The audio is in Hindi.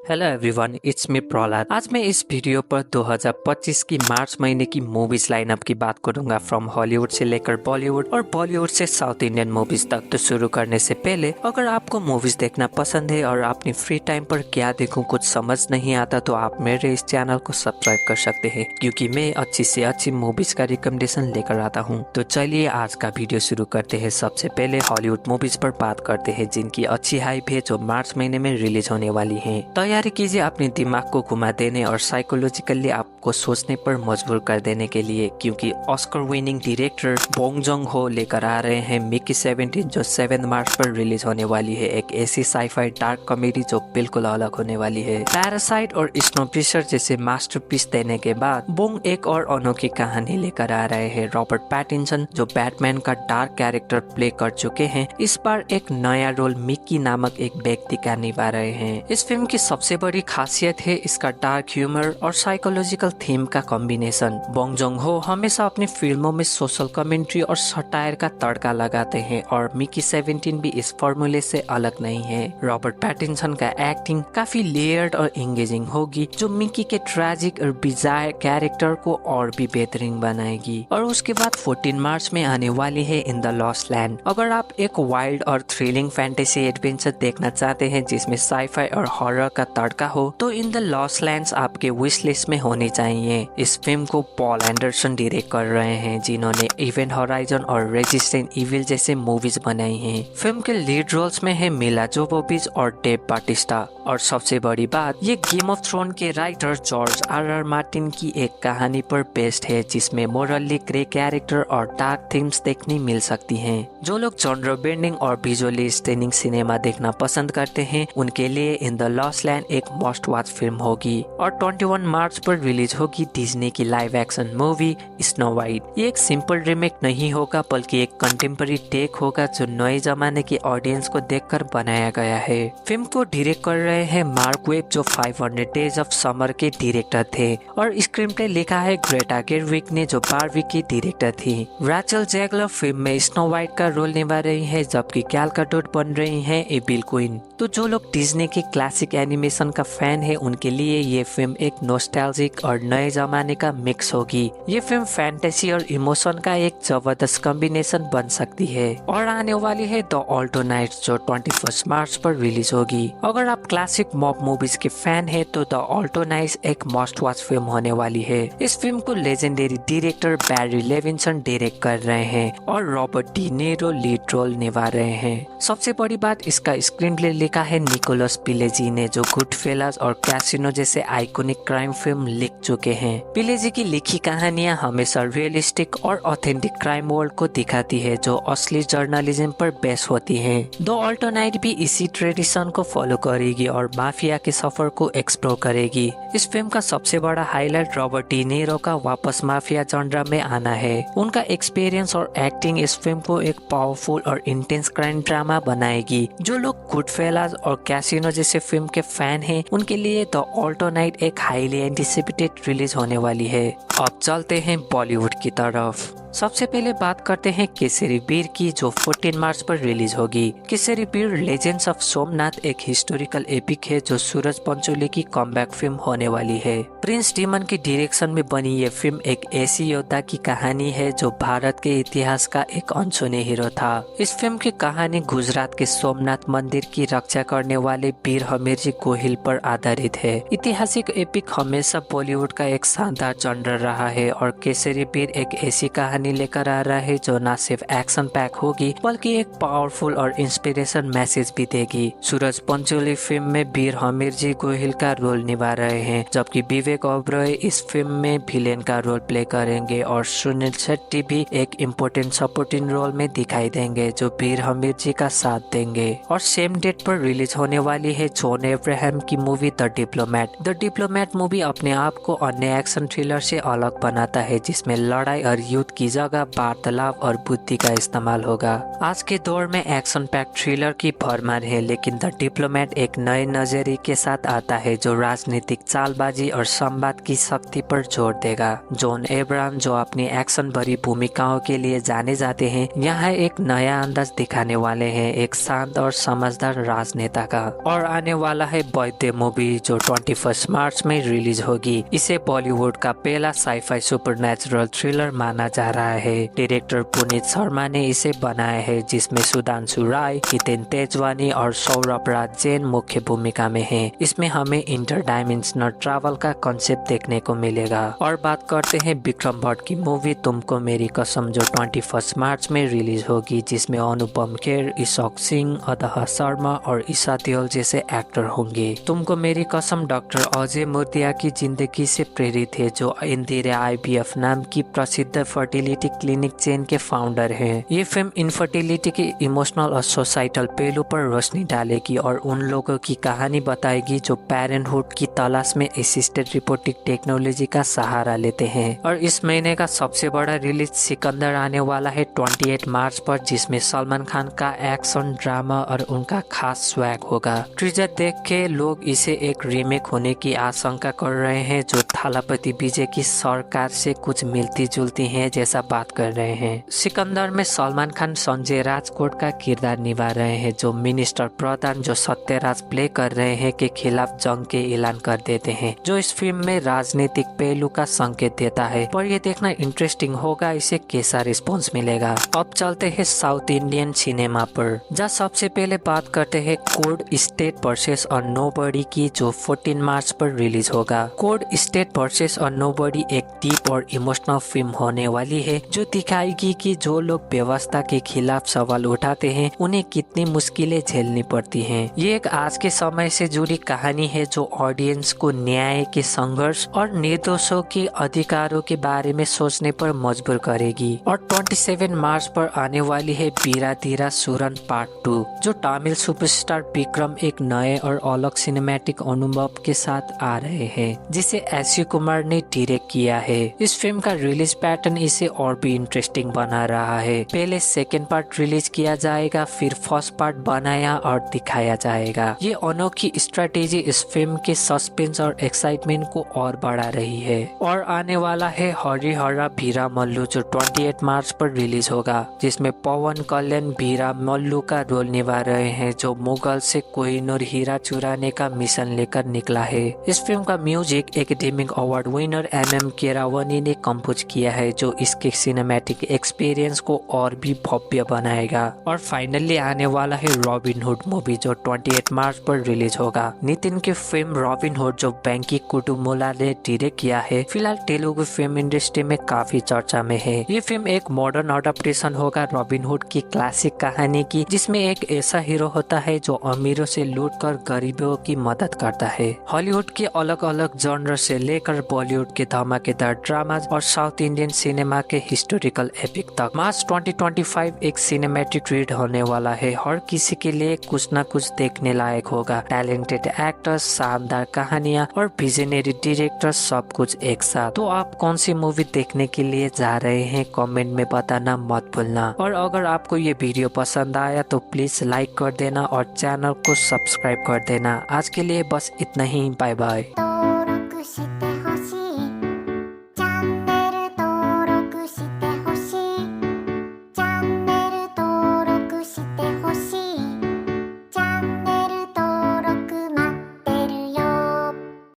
Hello everyone, it's me Prahlad. आज मैं इस वीडियो पर 2025 की मार्च महीने की मूवीज लाइनअप की बात करूंगा, फ्रॉम हॉलीवुड से लेकर बॉलीवुड और बॉलीवुड से साउथ इंडियन मूवीज तक। तो शुरू करने से पहले, अगर आपको मूवीज देखना पसंद है और अपनी फ्री टाइम पर क्या देखूं कुछ समझ नहीं आता, तो आप मेरे इस चैनल को सब्सक्राइब कर सकते हैं, क्योंकि मैं अच्छी से अच्छी मूवीज का रिकमेंडेशन लेकर आता हूँ। तो चलिए आज का वीडियो शुरू करते हैं। सबसे पहले हॉलीवुड मूवीज पर बात करते हैं जिनकी अच्छी हाइप है, जो मार्च महीने में रिलीज होने वाली है। तैयारी कीजिए अपने दिमाग को घुमा देने और साइकोलॉजिकली आपको सोचने पर मजबूर कर देने के लिए, क्योंकि Oscar winning director Bong Jong हो लेकर आ रहे हैं मिकी 17, जो 7 मार्च पर रिलीज होने वाली है। एक ऐसी साईफाई डार्क कॉमेडी जो बिल्कुल अलग होने वाली है। पैरासाइट और स्नोफिशर जैसे मास्टरपीस देने के बाद बोंग एक और अनोखी कहानी लेकर आ रहे हैं। रॉबर्ट पैटिंसन, जो बैटमैन का डार्क कैरेक्टर प्ले कर चुके हैं, इस बार एक नया रोल मिकी नामक एक व्यक्ति का निभा रहे हैं। इस फिल्म की सबसे बड़ी खासियत है इसका डार्क ह्यूमर और साइकोलॉजिकल थीम का कॉम्बिनेशन। बोंग जोंग हो हमेशा अपनी फिल्मों में सोशल कमेंट्री और सटायर का तड़का लगाते हैं, और मिकी 17 भी इस फॉर्मूले से अलग नहीं है। रॉबर्ट पैटिंसन का एक्टिंग काफी लेयर्ड और एंगेजिंग होगी, जो मिकी के ट्रैजिक और बिजार कैरेक्टर को और भी बेहतरीन बनाएगी। और उसके बाद 14 मार्च में आने वाली है इन द लॉस्ट लैंड। अगर आप एक वाइल्ड और थ्रिलिंग फैंटेसी एडवेंचर देखना चाहते हैं जिसमें साईफाई और हॉरर का तड़का हो, तो इन द लॉस्ट लैंड्स आपके विश लिस्ट में होनी चाहिए। इस फिल्म को पॉल एंडरसन डायरेक्ट कर रहे हैं, जिन्होंने इवेंट होराइजन और रेजिस्टेंट इविल जैसे मूवीज बनाई हैं। फिल्म के लीड रोल्स में है मिला जोवोविच और डेव बाटिस्टा। और सबसे बड़ी बात, ये गेम ऑफ थ्रोन के राइटर जॉर्ज आर मार्टिन की एक कहानी पर बेस्ड है, जिसमें मोरली ग्रे कैरेक्टर और डार्क थीम्स देखने मिल सकती हैं। जो लोग जॉनर बेंडिंग और विजुअली स्टनिंग सिनेमा देखना पसंद करते हैं, उनके लिए इन द लॉस्ट लैंड एक मस्ट वॉच फिल्म होगी। और 21 मार्च पर रिलीज होगी डिज्नी की live action movie snow white. ये एक सिंपल रीमेक नहीं होगा, बल्कि एक कंटेम्पररी टेक होगा जो नए जमाने की ऑडियंस को देखकर बनाया गया है। फिल्म को डायरेक्ट कर रहे हैं मार्क वेब, जो 500 डेज ऑफ समर के डायरेक्टर थे, और स्क्रीन प्ले लिखा है ग्रेटा गेरविक ने, जो बारबी की डायरेक्टर थी। रैचल जैगलर फिल्म में स्नो वाइट का रोल निभा रही है, जबकि गैल गैडोट बन रही है एबिल क्वीन। तो जो लोग डिज्नी के क्लासिक एनिमेशन का फैन है, उनके लिए ये फिल्म एक नॉस्टैल्जिक और नए जमाने का मिक्स होगी। ये फिल्म फैंटेसी और इमोशन का एक जबरदस्त कॉम्बिनेशन बन सकती है। और आने वाली है द ऑल्टो नाइट्स, जो 21 मार्च पर रिलीज होगी। अगर आप क्लासिक मॉब मूवीज के फैन है, तो द ऑल्टो नाइट्स एक मस्ट वॉच फिल्म होने वाली है। इस फिल्म को legendary director Barry Levinson direct कर रहे हैं, और Robert De Niro lead role निभा रहे हैं। सबसे बड़ी बात, इसका स्क्रीन प्ले लिखा है निकोलस पिलेजी ने, जो गुडफेलास और कैसीनो जैसे आइकॉनिक क्राइम फिल्म लिख चुके हैं। पिलेजी की लिखी कहानियां हमेशा रियलिस्टिक और ऑथेंटिक क्राइम वर्ल्ड को दिखाती है, जो असली जर्नलिज्म पर बेस होती है। द ऑल्टो नाइट भी इसी ट्रेडिशन को फॉलो करेगी और माफिया के सफर को एक्सप्लोर करेगी। इस फिल्म का सबसे बड़ा हाईलाइट रॉबर्ट डी नीरो का वापस माफिया जॉनरा में आना है। उनका एक्सपीरियंस और एक्टिंग इस फिल्म को एक पावरफुल और इंटेंस क्राइम ड्रामा बनाएगी। जो लोग गुडफेलास और कैसीनो जैसे फिल्म के फैन हैं, उनके लिए द ऑल्टो नाइट एक हाईली एंटिसिपेटेड रिलीज होने वाली है। अब चलते हैं बॉलीवुड की तरफ। सबसे पहले बात करते हैं केसरी वीर की, जो 14 मार्च पर रिलीज होगी। केसरी वीर लेजेंड्स ऑफ सोमनाथ एक हिस्टोरिकल एपिक है, जो सूरज पंचोली की कमबैक फिल्म होने वाली है। प्रिंस डीमन की डायरेक्शन में बनी ये फिल्म एक ऐसी योद्धा की कहानी है जो भारत के इतिहास का एक अनसुने हीरो था। इस फिल्म की कहानी गुजरात के सोमनाथ मंदिर की रक्षा करने वाले वीर हमीरजी गोहिल पर आधारित है। ऐतिहासिक एपिक हमेशा बॉलीवुड का एक शानदार जॉनर रहा है, और केसरी वीर एक ऐसी कहानी लेकर आ रहा है जो न सिर्फ एक्शन पैक होगी, बल्कि एक पावरफुल और इंस्पिरेशन मैसेज भी देगी। सूरज पंचोली फिल्म में वीर हमीरजी गोहिल का रोल निभा रहे हैं, जबकि विवेक ओबरॉय इस फिल्म में विलेन का रोल प्ले करेंगे, और सुनील शेट्टी भी एक इम्पोर्टेंट सपोर्टिंग रोल में दिखाई देंगे, जो वीर हमीरजी का साथ देंगे। और सेम डेट पर रिलीज होने वाली है जॉन अब्राहम की movie the diplomat. The diplomat movie अपने आप को अन्य एक्शन थ्रिलर से अलग बनाता है, जिसमें लड़ाई और युद्ध की जगह वार्तालाप और बुद्धि का इस्तेमाल होगा। आज के दौर में एक्शन पैक थ्रिलर की भरमार है, लेकिन द डिप्लोमेट एक नए नजरिए के साथ आता है जो राजनीतिक चालबाजी और संवाद की शक्ति पर जोर देगा। जॉन अब्राहम, जो अपनी एक्शन भरी भूमिकाओं के लिए जाने जाते हैं, यहाँ एक नया अंदाज दिखाने वाले हैं, एक शांत और समझदार राजनेता का। और आने वाला है वैद्य मूवी जो 21 मार्च में रिलीज होगी। इसे बॉलीवुड का पहला साईफाई सुपरनैचुरल थ्रिलर माना जा रहा है। डायरेक्टर पुनीत शर्मा ने इसे बनाया है, जिसमें सुधांशु राय, हितेन तेजवानी और सौरभ राज जैन मुख्य भूमिका में हैं। इसमें हमें इंटर डायमेंशनल ट्रैवल का कॉन्सेप्ट देखने को मिलेगा। और बात करते हैं विक्रम भट्ट की मूवी तुमको मेरी कसम जो 21 मार्च में रिलीज होगी, जिसमें अनुपम खेर, ईशोक सिंह, अदहा शर्मा और ईशा देओल जैसे एक्टर होंगे। तुमको मेरी कसम डॉक्टर अजय मुर्दिया की जिंदगी से प्रेरित है, जो इंदिरा IVF नाम की प्रसिद्ध फर्टिलिटी क्लिनिक चेन के फाउंडर हैं। ये फिल्म इनफर्टिलिटी के इमोशनल और सोसाइटल पहलू पर रोशनी डालेगी और उन लोगों की कहानी बताएगी जो पेरेंटहुड की तलाश में असिस्टेड रिपोर्टिंग टेक्नोलॉजी का सहारा लेते हैं। और इस महीने का सबसे बड़ा रिलीज सिकंदर आने वाला है 28 मार्च पर, जिसमें सलमान खान का एक्शन ड्रामा और उनका खास स्वैग होगा। ट्रीजर देख के लोग इसे एक रीमेक होने की आशंका कर रहे हैं, जो थालापति विजय की सरकार से कुछ मिलती जुलती है जैसा बात कर रहे हैं। सिकंदर में सलमान खान संजय राजकोट का किरदार निभा रहे हैं, जो मिनिस्टर प्रधान जो सत्यराज प्ले कर रहे हैं के खिलाफ जंग के ऐलान कर देते हैं, जो इस फिल्म में राजनीतिक पहलू का संकेत देता है। पर यह देखना इंटरेस्टिंग होगा इसे कैसा रिस्पॉन्स मिलेगा। अब चलते हैं साउथ इंडियन सिनेमा पर, जहाँ सबसे पहले बात करते हैं कोड स्टेट वर्सेस और नोबडी की, जो 14 मार्च पर रिलीज होगा। कोड स्टेट वर्सेस और नोबडी एक डीप और इमोशनल फिल्म होने वाली है, जो दिखाएगी कि जो लोग व्यवस्था के खिलाफ सवाल उठाते हैं उन्हें कितनी मुश्किलें झेलनी पड़ती हैं। ये एक आज के समय से जुड़ी कहानी है जो ऑडियंस को न्याय के संघर्ष और निर्दोषों के अधिकारों के बारे में सोचने पर मजबूर करेगी। और 27 मार्च पर आने वाली है बीराधीरा सूरन पार्ट 2, जो तमिल सुपरस्टार विक्रम एक नए और अलग सिनेमैटिक अनुभव के साथ आ रहे हैं, जिसे एस कुमार ने डायरेक्ट किया है। इस फिल्म का रिलीज पैटर्न इसे और भी इंटरेस्टिंग बना रहा है। पहले सेकेंड पार्ट रिलीज किया जाएगा, फिर फर्स्ट पार्ट बनाया और दिखाया जाएगा। ये अनोखी स्ट्रेटेजी इस फिल्म के सस्पेंस और एक्साइटमेंट को और बढ़ा रही है। और आने वाला है हरिहरा वीरा मल्लू, जो 28 मार्च पर रिलीज होगा, जिसमें पवन कल्याण वीरा मल्लू का रोल निभा रहे हैं, जो मुगल से कोहिनूर हीरा चुराने का मिशन लेकर निकला है। इस फिल्म का music academic award winner MM Keeravani ने कंपोज किया है, जो इसके सिनेमैटिक एक्सपीरियंस को और भी भव्य बनाएगा। और फाइनली आने वाला है रॉबिन हुड मूवी, जो 28 मार्च पर रिलीज होगा। नितिन की फिल्म रॉबिन हुड, जो वेंकी कुटुमुला ने डायरेक्ट किया है, फिलहाल तेलुगु फिल्म इंडस्ट्री में काफी चर्चा में है। ये फिल्म एक मॉडर्न अडेप्टेशन होगा रॉबिन हुड की क्लासिक कहानी की, जिसमें एक ऐसा हीरो होता है जो अमीरों से लूट कर गरीबों की मदद करता है। हॉलीवुड के अलग अलग जॉनर से लेकर बॉलीवुड के धमाकेदार ड्रामा और साउथ इंडियन सिनेमा के हिस्टोरिकल एपिक तक मार्च 2025 एक सिनेमैटिक रीड होने वाला है। हर किसी के लिए कुछ न कुछ देखने लायक होगा। टैलेंटेड एक्टर्स, शानदार कहानियां और विजनरी डायरेक्टर्स, सब कुछ एक साथ। तो आप कौन सी मूवी देखने के लिए जा रहे हैं कमेंट में बताना मत भूलना। और अगर आपको ये वीडियो पसंद आया तो प्लीज लाइक कर देना और चैनल को सब्सक्राइब कर देना। आज के लिए बस इतना ही, बाय बाय।